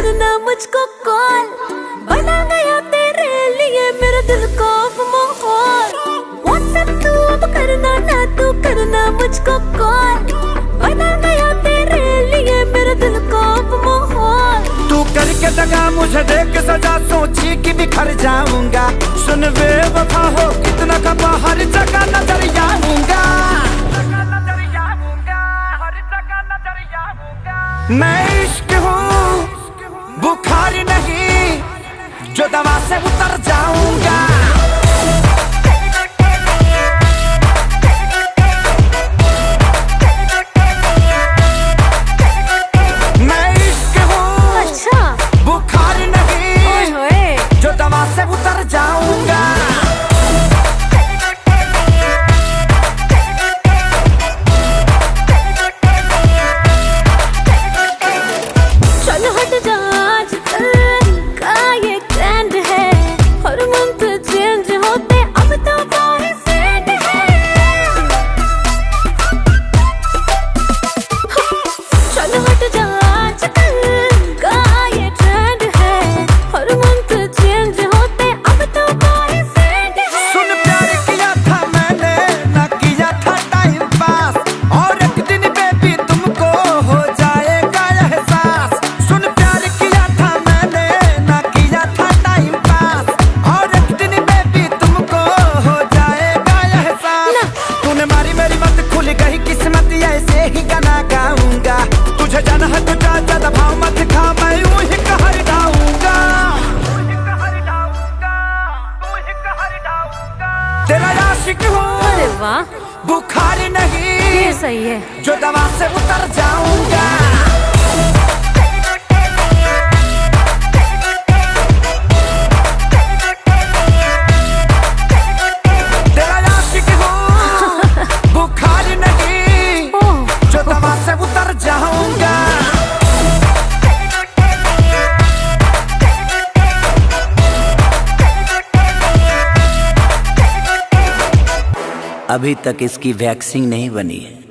करना मुझको कॉल, बना गया तेरे लिए मेरे दिल को माहौल। व्हाट्सएप तू अब करना ना, तू करना मुझको कॉल, बना गया तेरे लिए मेरे दिल को माहौल। तू करके दगा मुझे देख सजा, सोची कि बिखर जाऊंगा। सुन बेवफा हो कितना खपा, हर जगह नजर आऊंगा। मैं इश्क हूँ बुखार नहीं, जो दवा से उतर जाऊंगा। मैं इश्क हूँ अच्छा बुखार नहीं, जो दवा से उतर जाऊंगा। किस्मत ऐसे ही गाना गाऊंगा। तुझे जाना है तो जा, ज्यादा भाव मत खा, मैं यूं ही कहर डाऊंगा। तेरा आशिक हूँ, अरे वाह, बुखार नहीं, ये सही है, जो दवा से उतर जाऊंगा। अभी तक इसकी वैक्सीन नहीं बनी है।